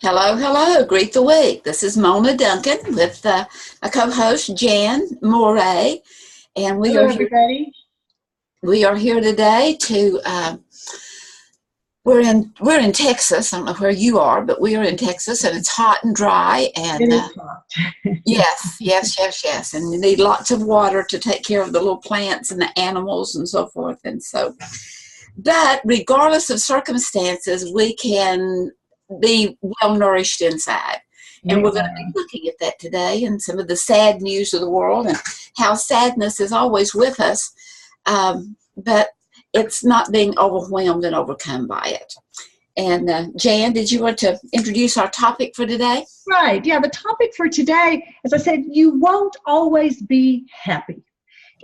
Hello, hello. Greet the week. This is Mona Duncan with my co-host Jan Moray, and we Hello, are here. everybody. We are here today to. We're in Texas. I don't know where you are, but we are in Texas, and it's hot and dry. And It is hot. yes, yes, yes, yes. And you need lots of water to take care of the little plants and the animals and so forth. And so, but regardless of circumstances, we can be well nourished inside. And we're going to be Amen. looking at that today and some of the sad news of the world and how sadness is always with us, but it's not being overwhelmed and overcome by it. And Jan, did you want to introduce our topic for today? Right. Yeah, the topic for today, as I said, you won't always be happy.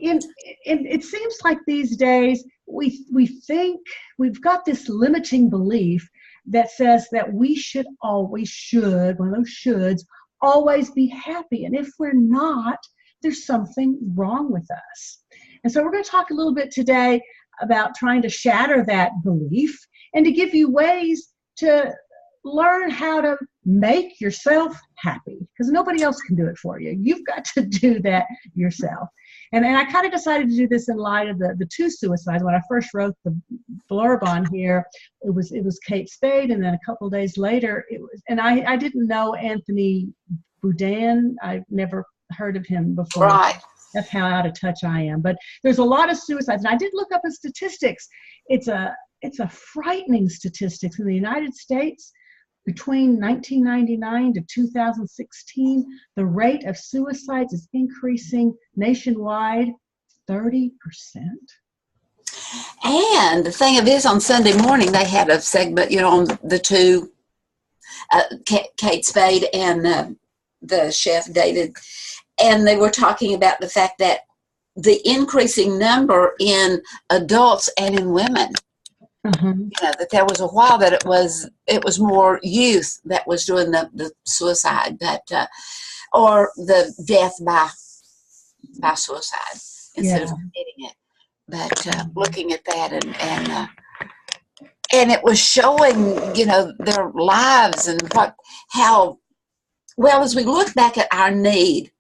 And it seems like these days we think we've got this limiting belief that says that we one of those shoulds, always be happy. And if we're not, there's something wrong with us. And so we're going to talk a little bit today about trying to shatter that belief and to give you ways to learn how to make yourself happy, because nobody else can do it for you. You've got to do that yourself. And I kind of decided to do this in light of the two suicides. When I first wrote the blurb on here, it was Kate Spade, and then a couple of days later it was, and I didn't know Anthony Bourdain. I've never heard of him before. Right. That's how out of touch I am. But there's a lot of suicides, and I did look up the statistics. It's a frightening statistics in the United States. Between 1999 to 2016, the rate of suicides is increasing nationwide 30%. And the thing of it is, on Sunday morning, they had a segment, on the two, Kate Spade and the chef David, and they were talking about the fact that the increasing number in adults and in women. Mm-hmm. That there was a while that it was more youth that was doing the suicide, but or the death by suicide instead of committing it. But looking at that and it was showing their lives and how well, as we look back at our needs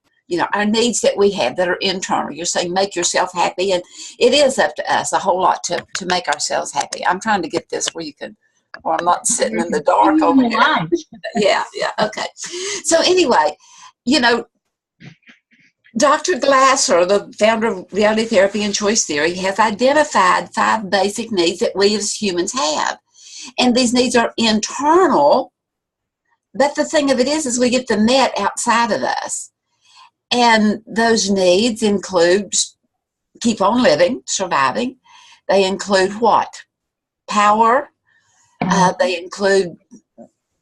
that we have that are internal. You're saying make yourself happy, and it is up to us a whole lot to make ourselves happy. I'm trying to get this where you can, or I'm not sitting in the dark over here. Yeah, okay. So anyway, Dr. Glasser, the founder of reality therapy and choice theory, has identified 5 basic needs that we as humans have. And these needs are internal, but the thing of it is we get them met outside of us. And those needs include keep on living, surviving. They include what? Power. They include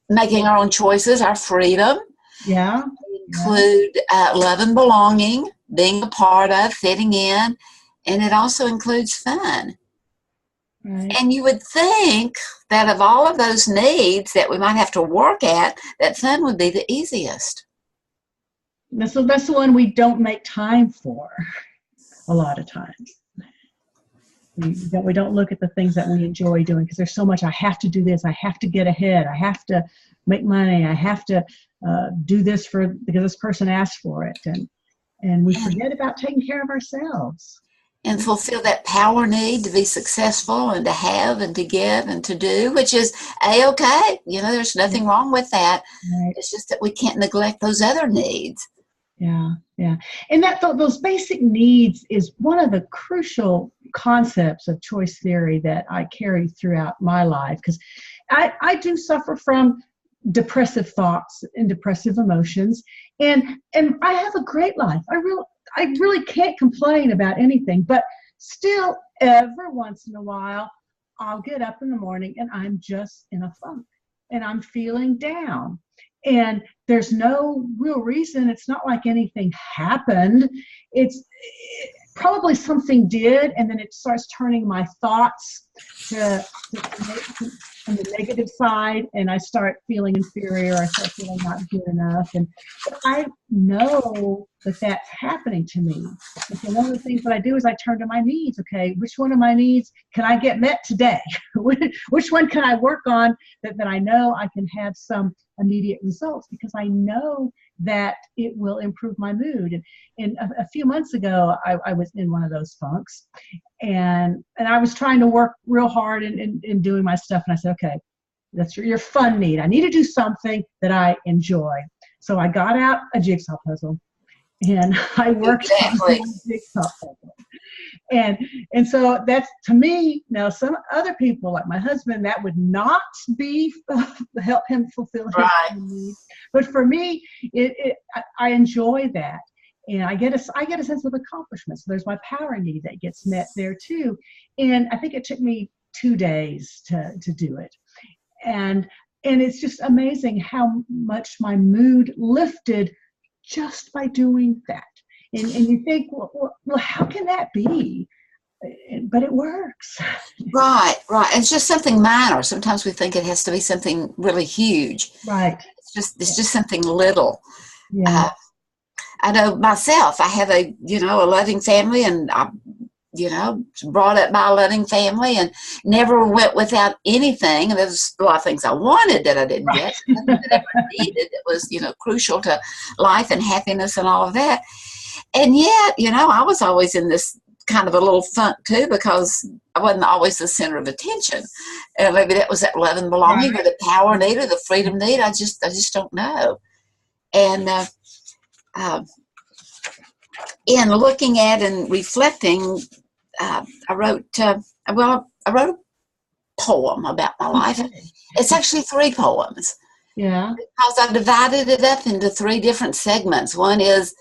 making our own choices, our freedom. Yeah. They include love and belonging, being a part of, fitting in. And it also includes fun. Right. And you would think that of all of those needs that we might have to work at, that fun would be the easiest. So that's the one we don't make time for a lot of times. We don't look at the things that we enjoy doing because there's so much. I have to do this. I have to get ahead. I have to make money. I have to do this because this person asked for it. And we forget about taking care of ourselves. And fulfill that power need to be successful and to have and to give and to do, which is A-okay. There's nothing wrong with that. Right. It's just that we can't neglect those other needs. Yeah. And those basic needs is one of the crucial concepts of choice theory that I carry throughout my life, because I do suffer from depressive thoughts and depressive emotions, and I have a great life. I really can't complain about anything, but still every once in a while I'll get up in the morning and I'm just in a funk and I'm feeling down. And there's no real reason. It's not like anything happened. It's probably something did, and then it starts turning my thoughts from the negative side, and I start feeling inferior. I start feeling not good enough, and I know that that's happening to me. And so one of the things that I do is I turn to my needs. Okay, which one of my needs can I get met today? Which one can I work on that I know I can have some immediate results, because I know that it will improve my mood. And a few months ago, I was in one of those funks, and I was trying to work real hard in doing my stuff. And I said, okay, that's your fun need. I need to do something that I enjoy. So I got out a jigsaw puzzle, and I worked on the jigsaw puzzle. And so that's, to me, now some other people like my husband, that would not be help him fulfill his needs. But for me, I enjoy that. And I get a sense of accomplishment. So there's my power need that gets met there too. And I think it took me 2 days to do it. And it's just amazing how much my mood lifted just by doing that. And you think, well, how can that be? But it works. Right. It's just something minor. Sometimes we think it has to be something really huge. Right. It's just something little. Yeah. I know myself. I have a loving family, and I brought up by a loving family, and never went without anything. And there's a lot of things I wanted that I didn't get. Nothing that I ever needed that was crucial to life and happiness and all of that. And yet, I was always in this kind of a little funk too, because I wasn't always the center of attention. And maybe that was that love and belonging, or the power need, or the freedom need. I just don't know. And in looking at and reflecting, I wrote a poem about my life. It's actually 3 poems. Yeah. Because I divided it up into 3 different segments. One is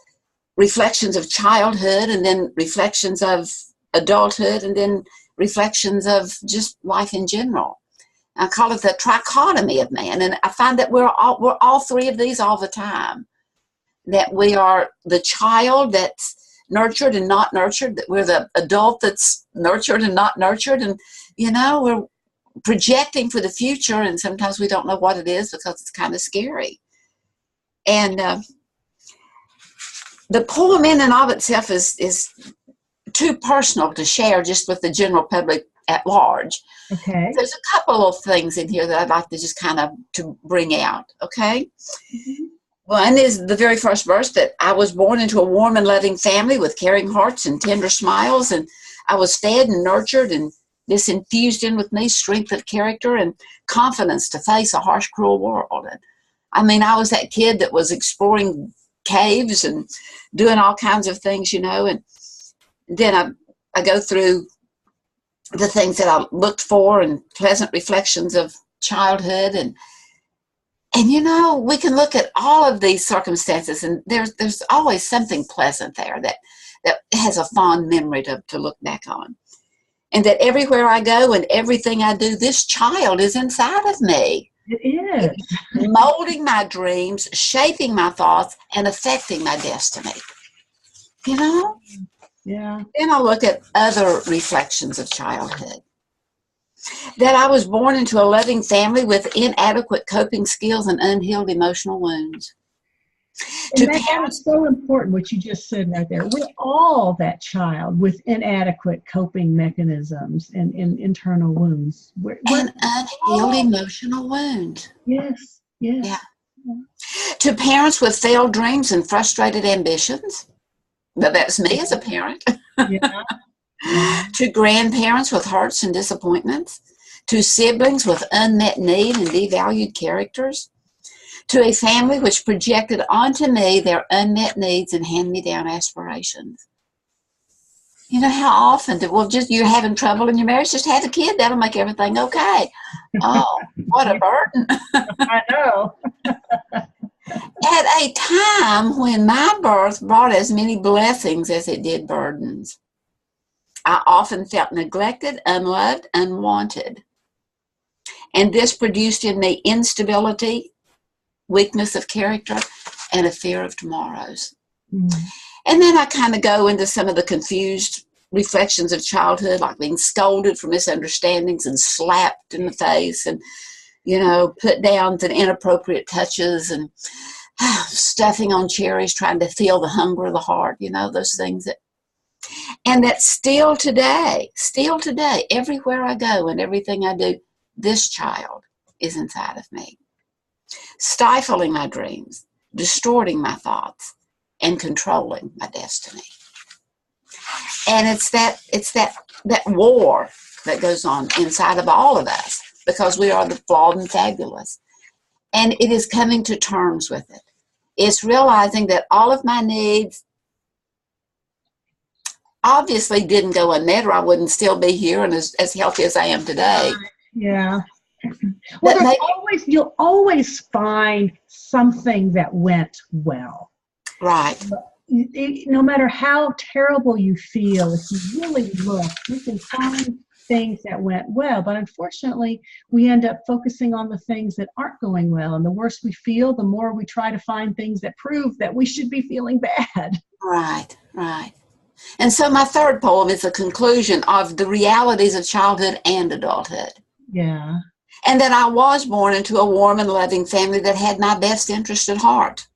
reflections of childhood, and then reflections of adulthood, and then reflections of just life in general. I call it the trichotomy of man, and I find that we're all 3 of these all the time. That we are the child that's nurtured and not nurtured, that we're the adult that's nurtured and not nurtured, and we're projecting for the future, and sometimes we don't know what it is because it's kind of scary. And the poem in and of itself is too personal to share just with the general public at large. Okay. There's a couple of things in here that I'd like to just kind of to bring out, okay? Mm-hmm. One is the very first verse, that I was born into a warm and loving family with caring hearts and tender smiles, and I was fed and nurtured, and this infused in with me strength of character and confidence to face a harsh, cruel world. And I mean, I was that kid that was exploring caves and doing all kinds of things, and then I go through the things that I looked for and pleasant reflections of childhood, and we can look at all of these circumstances, and there's always something pleasant there that has a fond memory to look back on. And that everywhere I go and everything I do, this child is inside of me. It is. Molding my dreams, shaping my thoughts, and affecting my destiny. Yeah. Then I look at other reflections of childhood. That I was born into a loving family with inadequate coping skills and unhealed emotional wounds. And that is so important, what you just said right there. We're all that child with inadequate coping mechanisms and internal wounds. An unhealed emotional wound. Yes. Yeah. To parents with failed dreams and frustrated ambitions. But that's me as a parent. Yeah. To grandparents with hurts and disappointments. To siblings with unmet need and devalued characters. To a family which projected onto me their unmet needs and hand-me-down aspirations. How often you're having trouble in your marriage, just have a kid, that'll make everything okay. Oh, what a burden. I know. At a time when my birth brought as many blessings as it did burdens, I often felt neglected, unloved, unwanted. And this produced in me instability, weakness of character, and a fear of tomorrows. Mm. And then I kind of go into some of the confused reflections of childhood, like being scolded for misunderstandings and slapped in the face and, put down to inappropriate touches and stuffing on cherries, trying to feel the hunger of the heart, those things and that still today, everywhere I go and everything I do, this child is inside of me, stifling my dreams, distorting my thoughts, and controlling my destiny. And it's that war that goes on inside of all of us, because we are the flawed and fabulous. And it is coming to terms with it. It's realizing that all of my needs obviously didn't go unmet, or I wouldn't still be here and as healthy as I am today. Yeah. Well, you'll always find something that went well. Right. No matter how terrible you feel, if you really look, you can find things that went well. But unfortunately, we end up focusing on the things that aren't going well. And the worse we feel, the more we try to find things that prove that we should be feeling bad. Right. And so my third poem is a conclusion of the realities of childhood and adulthood. Yeah. And that I was born into a warm and loving family that had my best interest at heart.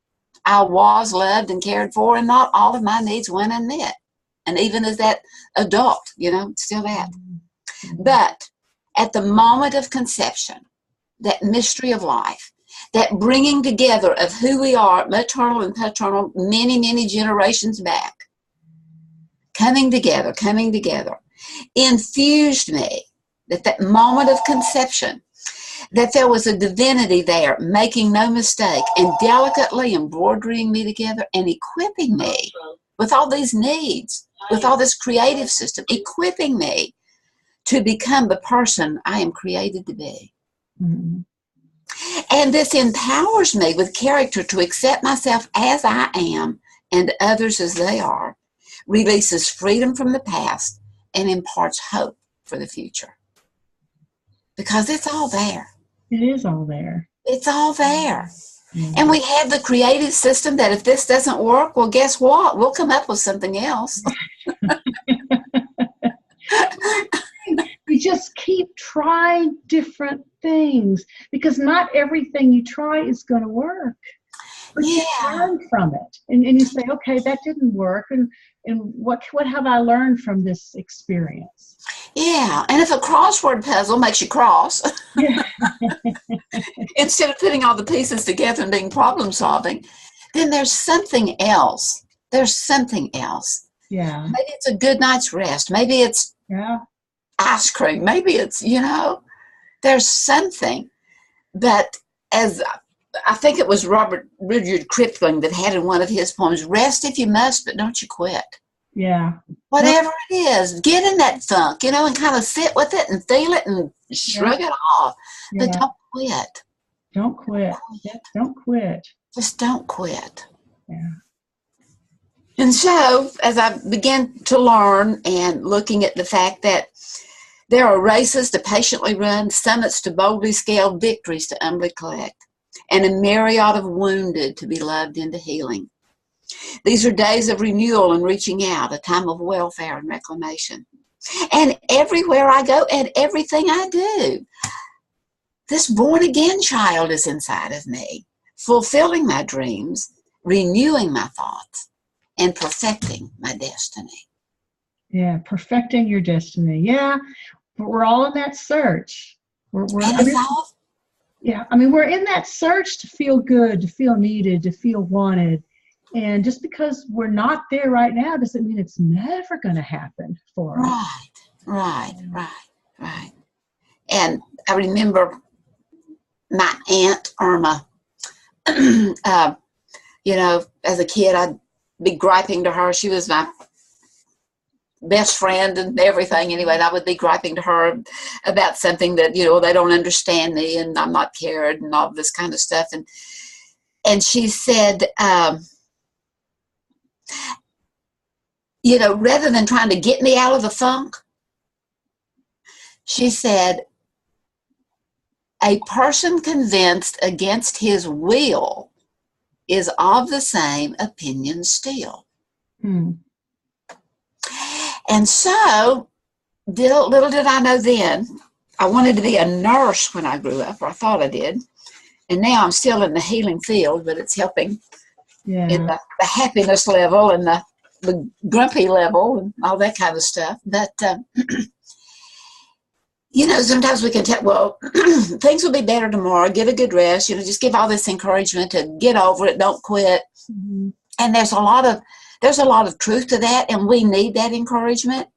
I was loved and cared for, and not all of my needs went unmet. And even as that adult, still that. But at the moment of conception, that mystery of life, that bringing together of who we are, maternal and paternal, many, many generations back, coming together, infused me that moment of conception, that there was a divinity there, making no mistake, and delicately embroidering me together and equipping me with all these needs, with all this creative system, equipping me to become the person I am created to be. Mm-hmm. And this empowers me with character to accept myself as I am and others as they are, releases freedom from the past, and imparts hope for the future. Because it's all there. It is all there. It's all there. Mm-hmm. And we have the creative system that if this doesn't work, well, guess what? We'll come up with something else. You just keep trying different things, because not everything you try is going to work. But you learn from it. And you say, okay, that didn't work. And what have I learned from this experience? Yeah. And if a crossword puzzle makes you cross, instead of putting all the pieces together and being problem solving, then there's something else. Yeah. Maybe it's a good night's rest. Maybe it's ice cream. Maybe it's, there's something. But as I think it was Robert Rudyard Kipling that had in one of his poems, rest if you must, but don't you quit. Yeah. Whatever it is, get in that funk, and kind of sit with it and feel it and shrug it off. Yeah. But don't quit. Don't quit. Don't quit. Just don't quit. Yeah. And so, as I began to learn and looking at the fact that there are races to patiently run, summits to boldly scale, victories to humbly collect, and a myriad of wounded to be loved into healing. These are days of renewal and reaching out, a time of welfare and reclamation. And everywhere I go and everything I do, this born-again child is inside of me, fulfilling my dreams, renewing my thoughts, and perfecting my destiny. Yeah, perfecting your destiny. Yeah, but we're all in that search. We're in that search to feel good, to feel needed, to feel wanted. And just because we're not there right now doesn't mean it's never going to happen for us. Right. And I remember my Aunt Irma, as a kid, I'd be griping to her. She was my best friend and everything. Anyway, and I would be griping to her about something that, they don't understand me and I'm not cared and all this kind of stuff. And she said, rather than trying to get me out of the funk, she said, a person convinced against his will is of the same opinion still. And so, little did I know then, I wanted to be a nurse when I grew up, or I thought I did. And now I'm still in the healing field, but it's helping in the happiness level and the grumpy level and all that kind of stuff. But, sometimes we can tell, well, things will be better tomorrow. Get a good rest. Just give all this encouragement to get over it. Don't quit. Mm-hmm. And there's a lot of truth to that, and we need that encouragement.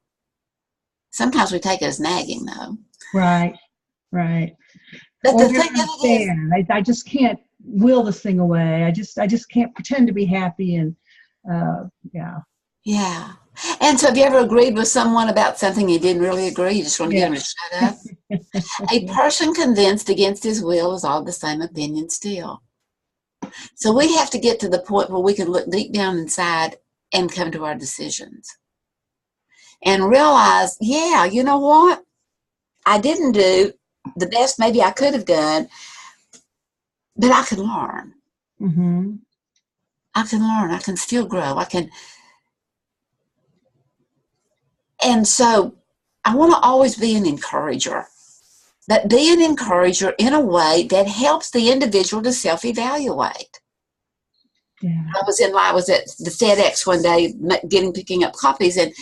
Sometimes we take it as nagging, though. Right. But or the thing of it is, I just can't will this thing away. I just can't pretend to be happy. And yeah. And so, have you ever agreed with someone about something you didn't really agree? You just want to get them to shut up. A person convinced against his will is all the same opinion still. So we have to get to the point where we can look deep down inside and come to our decisions and realize, yeah, you know what? I didn't do the best maybe I could have done, but I can learn. Mm-hmm. I can learn. I can still grow. And so I want to always be an encourager, but be an encourager in a way that helps the individual to self-evaluate. Yeah. I was at the FedEx one day picking up copies, and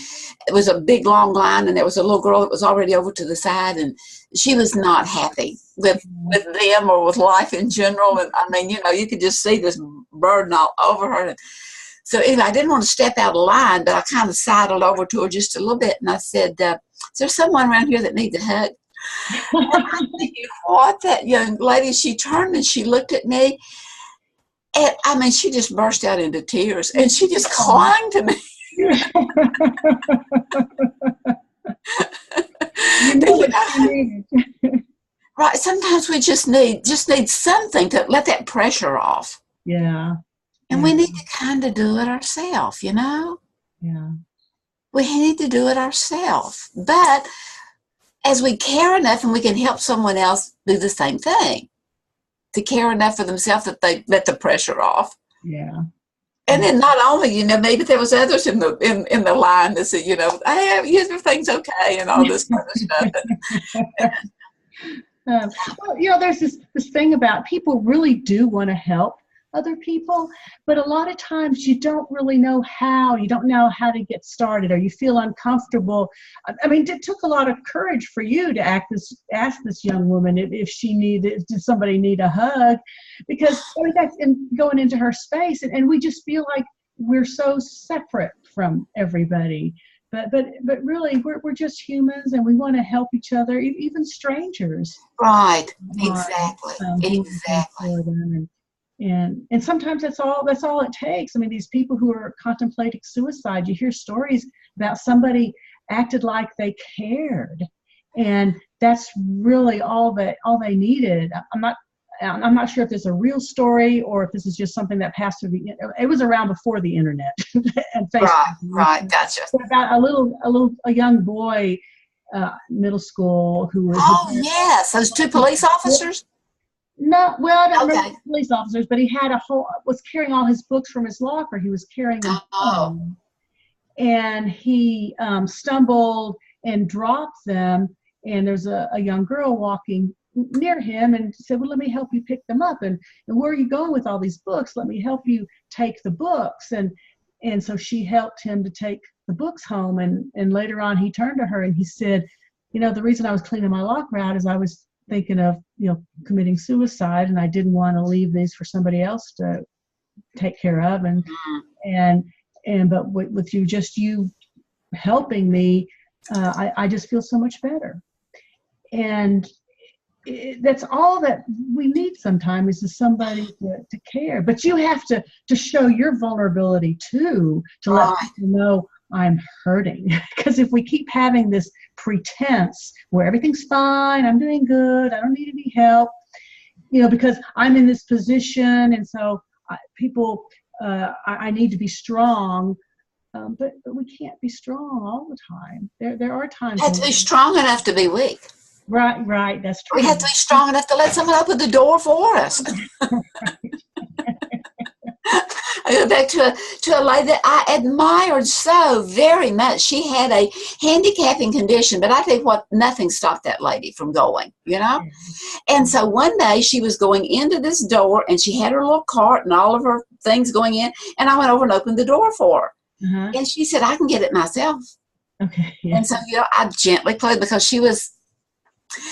it was a big long line, and there was a little girl that was already over to the side, and she was not happy with them or with life in general. And I mean, you could just see this burden all over her. And so anyway, I didn't want to step out of line, but I kind of sidled over to her just a little bit, and I said, is there someone around here that needs a hug? And I'm thinking, what, that young lady, she turned and she looked at me. And I mean, she just burst out into tears, and she just clung to me. Right. Sometimes we just need something to let that pressure off. Yeah. And we need to kind of do it ourselves, Yeah. We need to do it ourselves. But as we care enough and we can help someone else do the same thing, to care enough for themselves that they let the pressure off. Yeah. And then not only, maybe there was others in the line that said, hey, everything's okay and all this kind of stuff. Well, there's this thing about people really do want to help other people, but a lot of times you don't really know how. You don't know how to get started, or you feel uncomfortable. I mean, it took a lot of courage for you to ask this young woman if she did somebody need a hug, because that's going into her space, and we just feel like we're so separate from everybody. But really, we're just humans, and we want to help each other, even strangers. Right. Exactly. And sometimes that's all it takes. I mean, these people who are contemplating suicide, you hear stories about somebody acted like they cared, and that's really all they needed. I'm not sure if it's a real story or if this is just something that passed through it was around before the internet and Facebook. Right, gotcha. About a young boy, middle school, who was. Oh yes, those two police officers. No, well, I don't remember the police officers, but he was carrying all his books from his locker. He was carrying them home, and he stumbled and dropped them. And there's a young girl walking near him and said, well, let me help you pick them up. And where are you going with all these books? Let me help you take the books. And so she helped him to take the books home. And later on, he turned to her and he said, the reason I was cleaning my locker out is I was thinking of committing suicide, and I didn't want to leave these for somebody else to take care of, but with you helping me, I just feel so much better. And that's all that we need sometimes, is somebody to care. But you have to show your vulnerability too, to let people know I'm hurting. Because if we keep having this pretense where everything's fine, I'm doing good, I don't need any help, because I'm in this position, and so I need to be strong. But we can't be strong all the time. There are times. We have to be strong enough to be weak. Right. That's true. We have to be strong enough to let someone open the door for us. I go back to a lady that I admired so very much. She had a handicapping condition, but I tell you what, nothing stopped that lady from going, you know? And so one day she was going into this door, and she had her little cart and all of her things going in, and I went over and opened the door for her. And she said, I can get it myself. Okay. Yeah. And so, you know, I gently played because she was.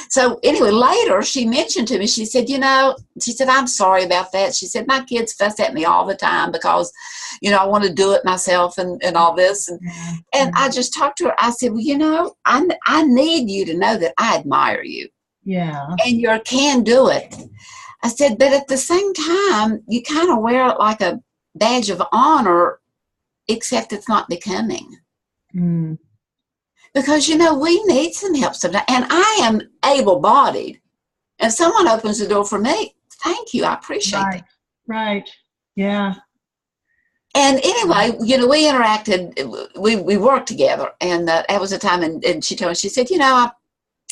So anyway, later she mentioned to me, she said, you know, she said, I'm sorry about that. She said, my kids fuss at me all the time because, you know, I want to do it myself and all this. And I just talked to her. I said, well, you know, I need you to know that I admire you. Yeah. And you can do it. I said, but at the same time, you kind of wear it like a badge of honor, except it's not becoming. Because, you know, we need some help sometimes. And I am able-bodied. If someone opens the door for me, thank you. I appreciate it. Right. Yeah. And anyway, you know, we interacted. We worked together. And that was a time, and she told me, she said, you know,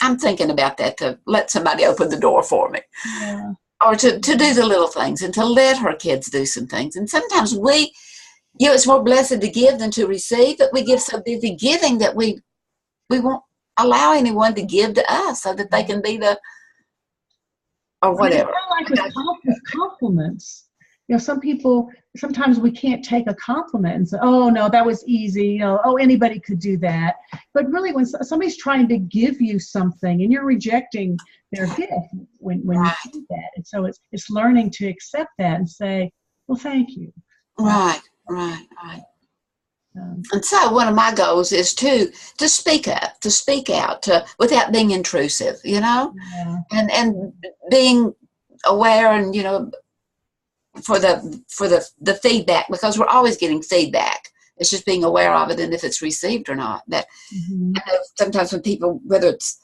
I'm thinking about that, to let somebody open the door for me. Yeah. Or to do the little things and to let her kids do some things. And sometimes we, you know, it's more blessed to give than to receive, but we get so busy giving that we won't allow anyone to give to us so that they can be the, or whatever. It's kind of like with compliments. You know, some people, sometimes we can't take a compliment and say, oh, no, that was easy. You know, oh, anybody could do that. But really, when somebody's trying to give you something and you're rejecting their gift when you do that. And so it's learning to accept that and say, well, thank you. Right. And so one of my goals is to speak up, to speak out, without being intrusive, you know, and being aware, and, you know, for the feedback, because we're always getting feedback. It's just being aware of it and if it's received or not. That I know sometimes when people, whether it's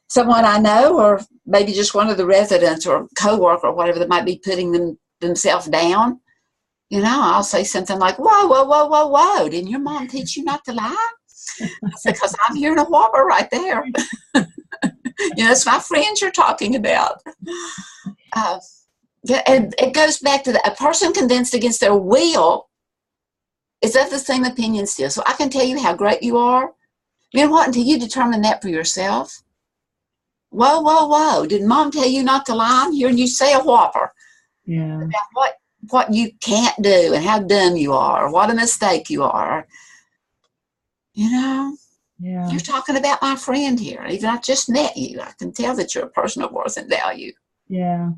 someone I know or maybe just one of the residents or coworker or whatever, that might be putting themselves down. You know, I'll say something like, whoa, didn't your mom teach you not to lie? I said, because I'm hearing a whopper right there. You know, it's my friends you're talking about. And it goes back to a person convinced against their will is of the same opinion still. So I can tell you how great you are. You know what, until you determine that for yourself. Whoa, did mom tell you not to lie? I'm hearing you say a whopper. Yeah. About what you can't do and how dumb you are, or what a mistake you are. You know, you're talking about my friend here. Even I just met you. I can tell that you're a person of worth and value. Yeah.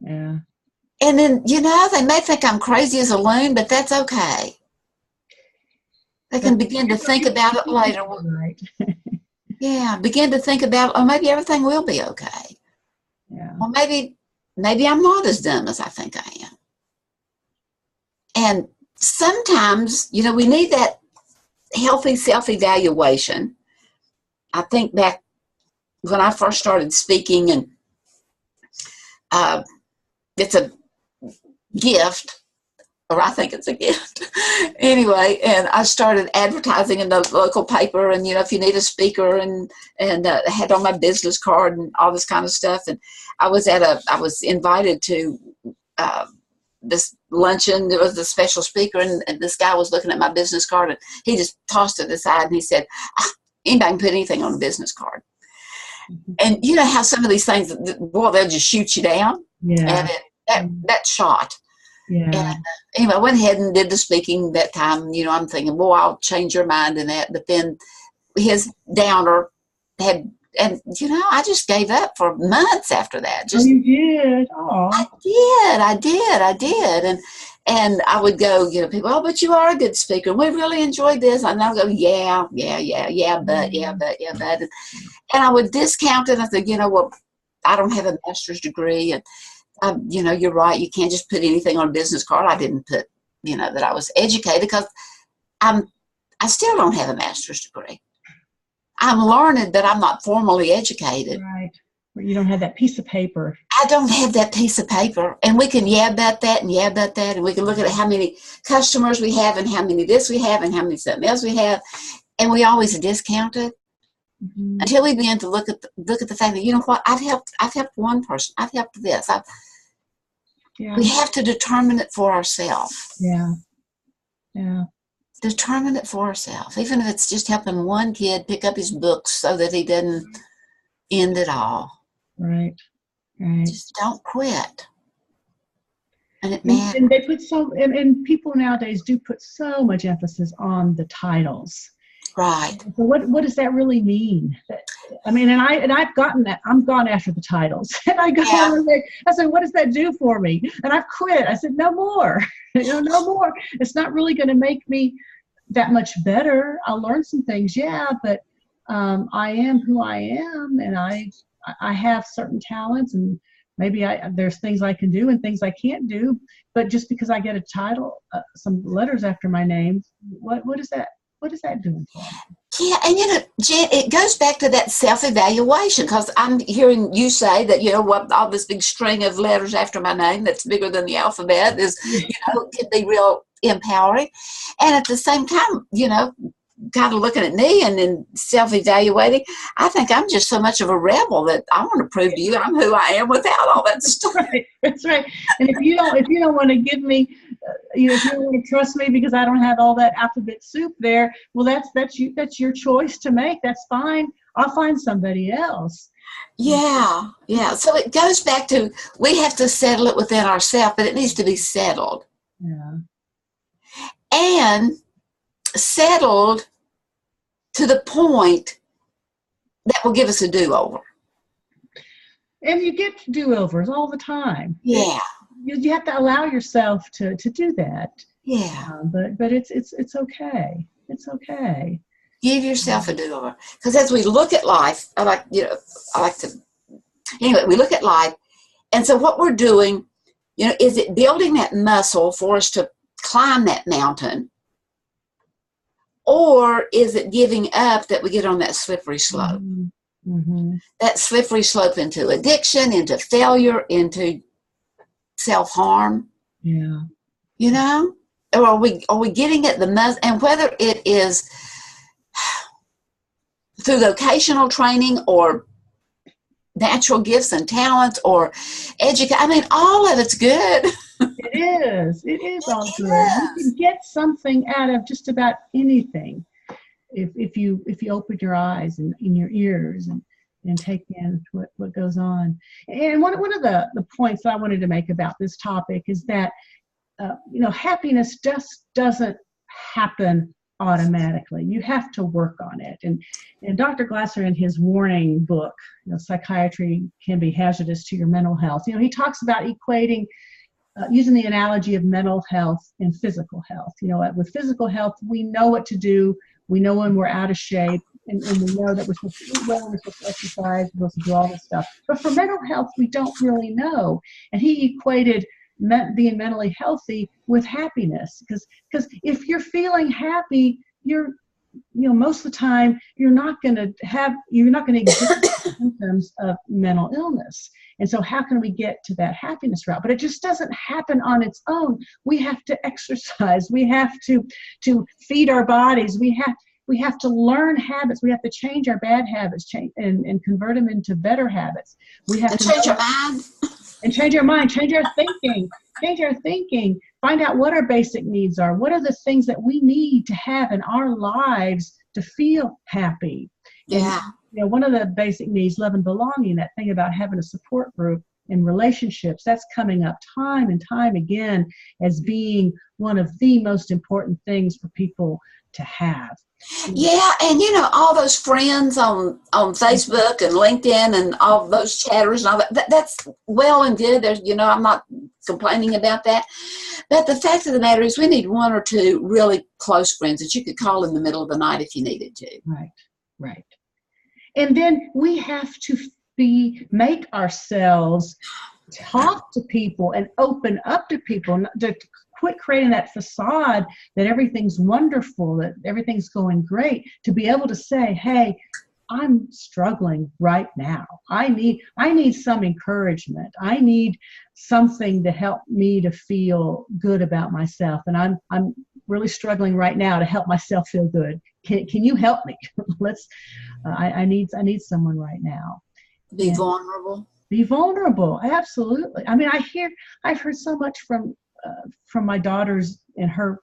And then, you know, they may think I'm crazy as a loon, but that's okay. They can begin to think about it later. Right. Begin to think about, oh, maybe everything will be okay. Yeah. Well, maybe I'm not as dumb as I think I am. And sometimes, you know, we need that healthy self-evaluation. I think back when I first started speaking, and it's a gift, or I think it's a gift. Anyway, and I started advertising in the local paper, and, you know, if you need a speaker, and I had on my business card and all this kind of stuff. And I was invited to this luncheon. There was a special speaker, and this guy was looking at my business card, and he just tossed it aside, and he said, anybody can put anything on a business card. And you know how some of these things, boy, they'll just shoot you down. Yeah. And that shot. Yeah. And anyway, I went ahead and did the speaking that time. You know, I'm thinking, boy, I'll change your mind in that. But then his downer had, and, you know, I just gave up for months after that. Just, you did? Oh. I did. And I would go, you know, people, oh, but you are a good speaker. We really enjoyed this. And I'll go, yeah, but. And I would discount it. I said, you know, well, I don't have a master's degree. And, you know, you're right. You can't just put anything on a business card. I didn't put, you know, that I was educated, because I still don't have a master's degree. I'm learning, but I'm not formally educated. Right. You don't have that piece of paper. I don't have that piece of paper. And we can about that, and we can look at how many customers we have, and how many this we have, and how many something else we have. And we always discount it until we begin to look at the fact that, you know what, I've helped one person. I've helped this. We have to determine it for ourselves. Yeah. Yeah. Determine it for herself, even if it's just helping one kid pick up his books so that he doesn't end it all. Right. Right. Just don't quit. And it And, matters. they put and people nowadays do put so much emphasis on the titles. Right. So what does that really mean? I mean, and I've gotten that. I'm gone after the titles, and I go. Yeah. I said, what does that do for me? And I've quit. I said, no more. No more. It's not really going to make me that much better. I'll learn some things, yeah, but I am who I am, and I have certain talents, and maybe there's things I can do and things I can't do. But just because I get a title, some letters after my name, what is that? What is that doing for me? Yeah, and Jen, it goes back to that self-evaluation, because I'm hearing you say that, what, all this big string of letters after my name that's bigger than the alphabet is, can be real empowering. And at the same time, kind of looking at me and then self-evaluating, I think I'm just so much of a rebel that I want to prove to you I'm who I am without all that stuff. Right. That's right. And if you don't want to give me, if you don't want to trust me because I don't have all that alphabet soup there, well, that's your choice to make. That's fine. I'll find somebody else. Yeah. So it goes back to, we have to settle it within ourselves, but it needs to be settled. Yeah. And settled to the point that will give us a do-over. And you get do-overs all the time. Yeah. You have to allow yourself to do that. Yeah. But it's okay. It's okay. Give yourself a do-over. Because as we look at life, we look at life, and so what we're doing, is it building that muscle for us to climb that mountain? Or is it giving up that we get on that slippery slope? Mm-hmm. That slippery slope into addiction, into failure, into self-harm. Yeah. Or are we getting at the most? And whether it is through vocational training or natural gifts and talents or education, all of it's good. It is all good. You can get something out of just about anything if you open your eyes and in your ears and take in what goes on. And one of the points I wanted to make about this topic is that happiness just doesn't happen automatically. You have to work on it. And Dr. Glasser, in his warning book, Psychiatry Can Be Hazardous to Your Mental Health, he talks about equating using the analogy of mental health and physical health. With physical health, we know what to do. We know when we're out of shape, and we know that we're supposed to eat well, we're supposed to exercise, we're supposed to do all this stuff. But for mental health, we don't really know. And he equated being mentally healthy with happiness, because if you're feeling happy, you're most of the time you're not going to exhibit symptoms of mental illness. And so how can we get to that happiness route? But it just doesn't happen on its own. We have to exercise. We have to feed our bodies. We have to learn habits. We have to change our bad habits, and convert them into better habits. We have to change our mind. And change our mind, change our thinking, find out what our basic needs are. What are the things that we need to have in our lives to feel happy? Yeah. And, one of the basic needs, love and belonging, that thing about having a support group and relationships, that's coming up time and time again as being one of the most important things for people to have. Yeah, and all those friends on Facebook and LinkedIn and all those chatters and all that's well and good. There's, I'm not complaining about that. But the fact of the matter is we need one or two really close friends that you could call in the middle of the night if you needed to. Right. And then we have to make ourselves talk to people and open up to people, to quit creating that facade that everything's wonderful, that everything's going great, to be able to say, hey, I'm struggling right now. I need some encouragement. I need something to help me to feel good about myself. And I'm really struggling right now to help myself feel good. Can you help me? I need someone right now. Be vulnerable. Be vulnerable. Absolutely. I mean, I've heard so much from my daughters and her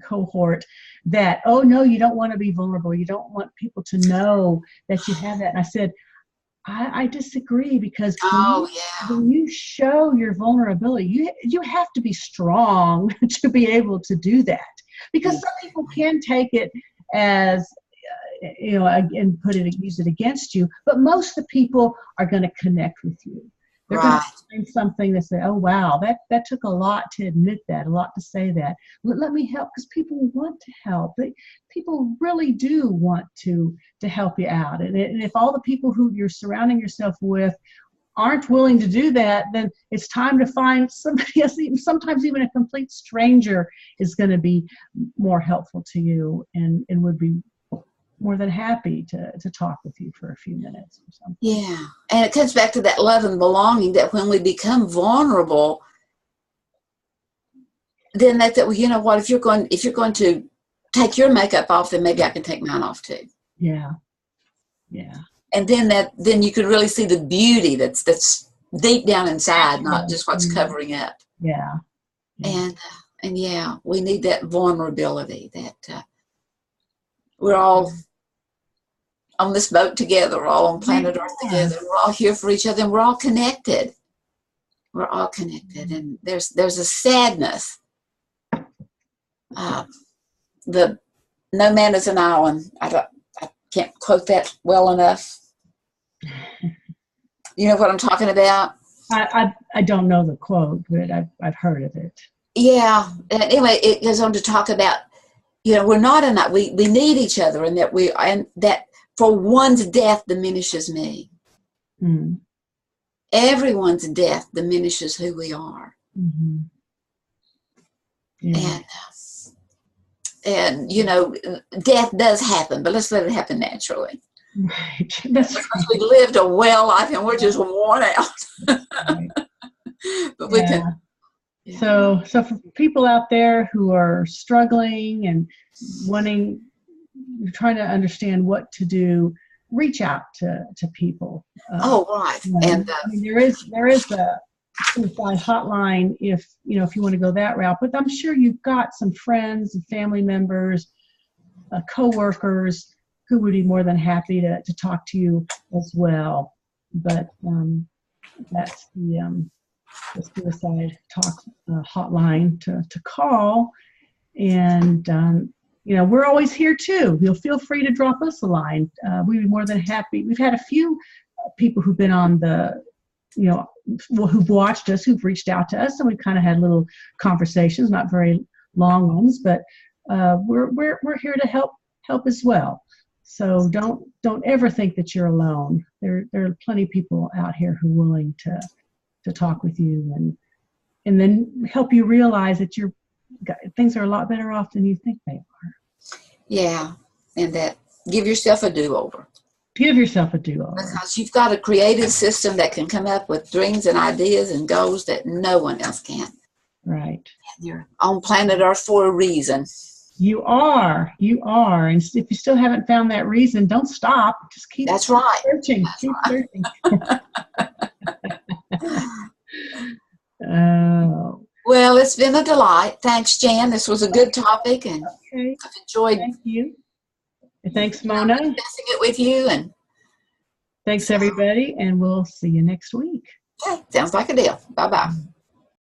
cohort that, oh no, you don't want to be vulnerable. You don't want people to know that you have that. And I said, I disagree, because Oh, yeah. when you show your vulnerability, you have to be strong to be able to do that. Because some people can take it as, and use it against you, but most of the people are going to connect with you. They're going to find something that say, oh wow, that took a lot to admit that, a lot to say that. Let me help, because people want to help. People really do want to help you out. And if all the people who you're surrounding yourself with aren't willing to do that, then it's time to find somebody else. Sometimes even a complete stranger is going to be more helpful to you, and would be more than happy to talk with you for a few minutes or something. Yeah. And it comes back to that love and belonging, that when we become vulnerable, then well, you know what, if you're going to take your makeup off, then maybe I can take mine off too. Yeah. Yeah. And then you can really see the beauty that's deep down inside, not just what's covering up. Yeah. And yeah, we need that vulnerability, that we're all on this boat together. We're all on planet Earth together. We're all here for each other, and we're all connected. We're all connected. And there's a sadness. No man is an island. I can't quote that well enough. You know what I'm talking about? I don't know the quote, but I've heard of it. Yeah. And anyway, it goes on to talk about, we're not enough. We need each other, and that for one's death diminishes me. Mm. Everyone's death diminishes who we are. Mm-hmm. Yeah. And death does happen, but let's let it happen naturally. Right. Because we lived a well life and we're just worn out. Right. But we can. Yeah. So for people out there who are struggling and trying to understand what to do, reach out to people. Right. And there is a suicide hotline if you want to go that route. But I'm sure you've got some friends and family members, co-workers who would be more than happy to talk to you as well. But that's the suicide talk hotline to call. And we're always here too. You'll feel free to drop us a line. We'd be more than happy. We've had a few people who've been on who've watched us, who've reached out to us, and we've kind of had little conversations, not very long ones, but we're here to help as well. So don't ever think that you're alone. There are plenty of people out here who are willing to talk with you and then help you realize that things are a lot better off than you think they are. Yeah, and that give yourself a do-over. Give yourself a do-over. Because you've got a creative system that can come up with dreams and ideas and goals that no one else can. Right. And you're on planet Earth for a reason. You are. And if you still haven't found that reason, don't stop. Just keep searching. Searching. Well, it's been a delight. Thanks, Jan. This was a good topic, and I've enjoyed. Thank you. Thanks, Mona. Discussing it with you, and thanks everybody, and we'll see you next week. Okay, sounds like a deal. Bye-bye.